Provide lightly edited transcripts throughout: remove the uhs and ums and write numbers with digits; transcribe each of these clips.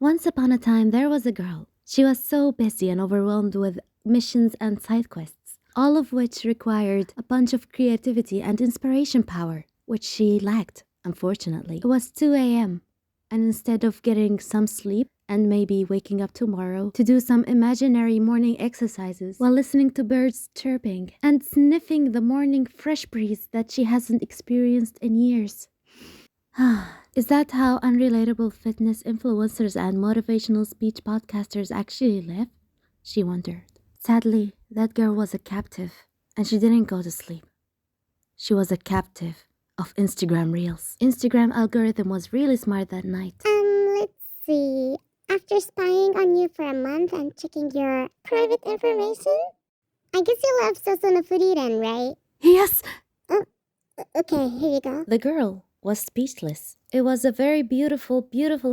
Once upon a time, there was a girl. She was so busy and overwhelmed with missions and side quests, all of which required a bunch of creativity and inspiration power, which she lacked, unfortunately. It was 2 a.m., and instead of getting some sleep and maybe waking up tomorrow to do some imaginary morning exercises while listening to birds chirping and sniffing the morning fresh breeze that she hasn't experienced in years. Is that how unrelatable fitness influencers and motivational speech podcasters actually live? She wondered. Sadly, that girl was a captive, and she didn't go to sleep. She was a captive of Instagram Reels. Instagram algorithm was really smart that night. Let's see. After spying on you for a month and checking your private information, I guess you love Sosono Furiren, right? Yes! Okay, here you go. The girl was speechless. It was a very beautiful,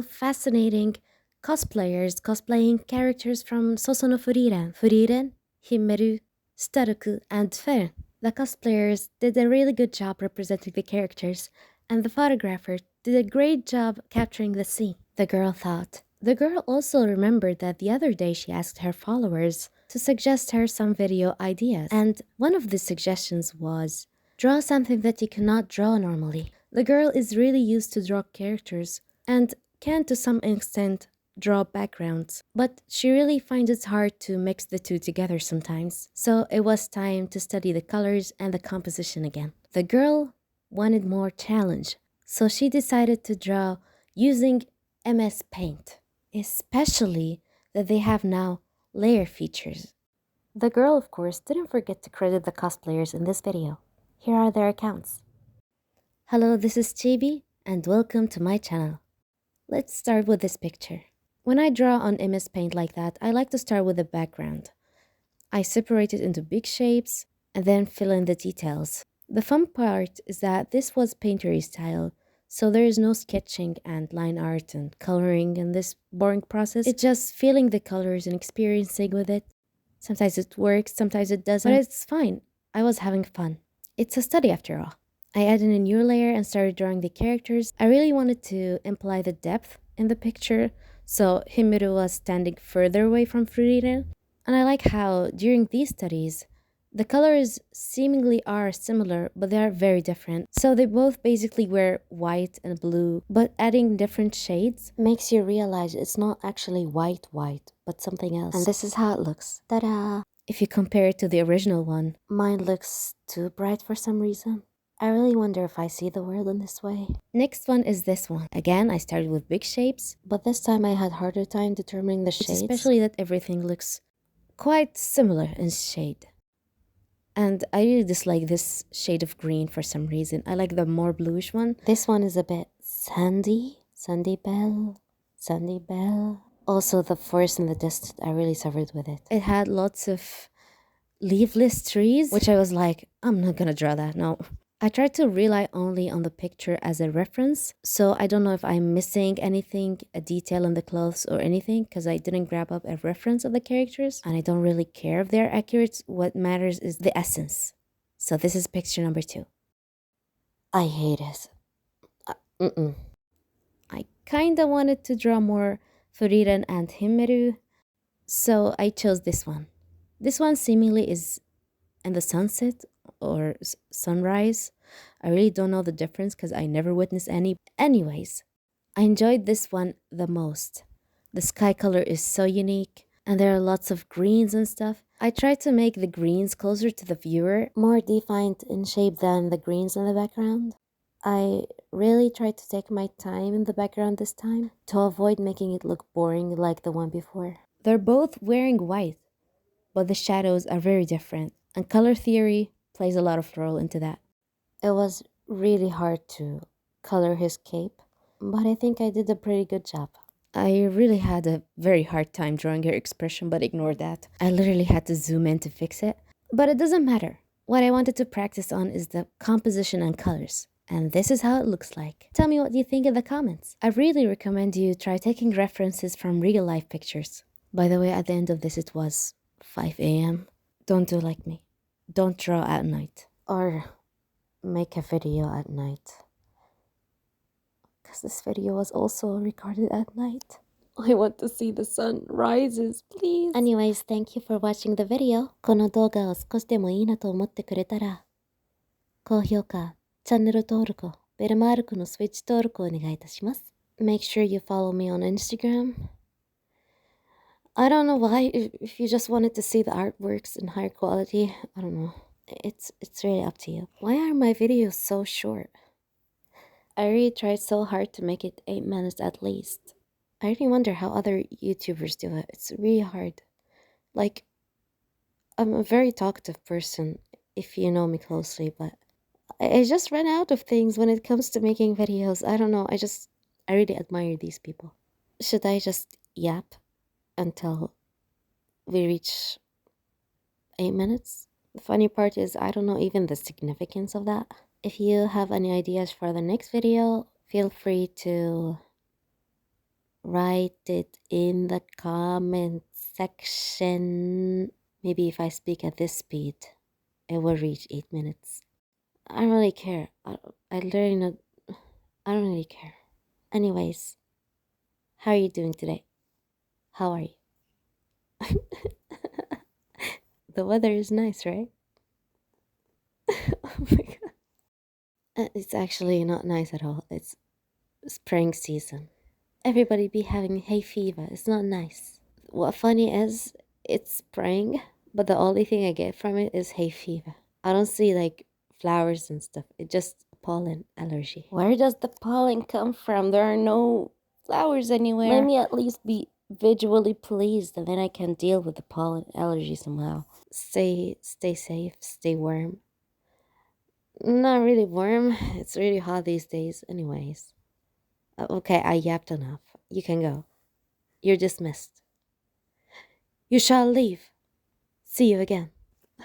fascinating cosplayers cosplaying characters from Sosono Furiren. Furiren, Himmeru, Staruku, and Fern. The cosplayers did a really good job representing the characters, and the photographer did a great job capturing the scene, the girl thought. The girl also remembered that the other day she asked her followers to suggest her some video ideas, and one of the suggestions was, draw something that you cannot draw normally. The girl is really used to draw characters and can to some extent draw backgrounds, but she really finds it hard to mix the two together sometimes. So it was time to study the colors and the composition again. The girl wanted more challenge, so she decided to draw using MS Paint, especially that they have now layer features. The girl, of course, didn't forget to credit the cosplayers in this video. Here are their accounts. Hello, this is Chibi, and welcome to my channel. Let's start with this picture. When I draw on MS Paint like that, I like to start with the background. I separate it into big shapes and then fill in the details. The fun part is that this was painterly style, so there is no sketching and line art and coloring in this boring process. It's just feeling the colors and experiencing with it. Sometimes it works, sometimes it doesn't, but it's fine. I was having fun. It's a study after all. I added a new layer and started drawing the characters. I really wanted to imply the depth in the picture, so Himuro was standing further away from Furiren. And I like how, during these studies, the colors seemingly are similar, but they are very different. So they both basically wear white and blue, but adding different shades makes you realize it's not actually white, but something else. And this is how it looks. Ta-da! If you compare it to the original one, mine looks too bright for some reason. I really wonder if I see the world in this way. Next one is this one. Again, I started with big shapes, but this time I had harder time determining the shades, especially that everything looks quite similar in shade. And I really dislike this shade of green for some reason. I like the more bluish one. This one is a bit sandy. Sandy Bell. Also, the forest in the distance, I really suffered with it. It had lots of leafless trees, which I was like, I'm not gonna draw that, no. I tried to rely only on the picture as a reference, so I don't know if I'm missing anything, a detail in the clothes or anything, because I didn't grab up a reference of the characters, and I don't really care if they're accurate. What matters is the essence. So this is picture number 2. I hate it. I kinda wanted to draw more Furiren and Himmeru, so I chose this one. This one seemingly is in the sunset or sunrise. I really don't know the difference because I never witnessed any. Anyways, I enjoyed this one the most. The sky color is so unique and there are lots of greens and stuff. I tried to make the greens closer to the viewer, more defined in shape than the greens in the background. I really tried to take my time in the background this time to avoid making it look boring like the one before. They're both wearing white, but the shadows are very different, and color theory plays a lot of role into that. It was really hard to color his cape, but I think I did a pretty good job. I really had a very hard time drawing her expression, but ignore that. I literally had to zoom in to fix it. But it doesn't matter. What I wanted to practice on is the composition and colors. And this is how it looks like. Tell me what you think in the comments. I really recommend you try taking references from real life pictures. By the way, at the end of this, it was 5 a.m. Don't do like me. Don't draw at night. Or make a video at night. Because this video was also recorded at night. I want to see the sun rises, please. Anyways, thank you for watching the video. この動画を少しでもいいなと思ってくれたら、高評価、チャンネル登録、ベルマークのスイッチ登録をお願いいたします。Make sure you follow me on Instagram. I don't know why, if you just wanted to see the artworks in higher quality, I don't know. It's really up to you. Why are my videos so short? I really tried so hard to make it 8 minutes at least. I really wonder how other YouTubers do it. It's really hard. Like, I'm a very talkative person, if you know me closely, but I just ran out of things when it comes to making videos. I don't know, I really admire these people. Should I just yap until we reach 8 minutes? The funny part is I don't know even the significance of that. If you have any ideas for the next video, feel free to write it in the comment section. Maybe if I speak at this speed, it will reach 8 minutes. I don't really care. I literally not. I don't really care. Anyways, how are you doing today? How are you? The weather is nice, right? Oh my god. It's actually not nice at all. It's spring season. Everybody be having hay fever. It's not nice. What funny is, it's spring, but the only thing I get from it is hay fever. I don't see like flowers and stuff. It's just pollen allergy. Where does the pollen come from? There are no flowers anywhere. Let me at least be visually pleased, and then I can deal with the pollen allergy somehow. Stay safe, stay warm. Not really warm. It's really hot these days anyways. Okay, I yapped enough. You can go. You're dismissed. You shall leave. See you again.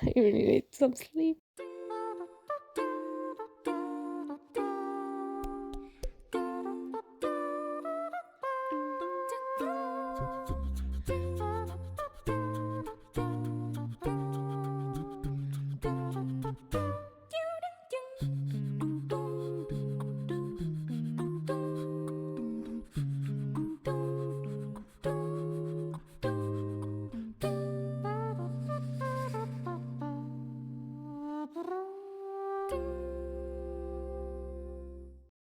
I really need some sleep.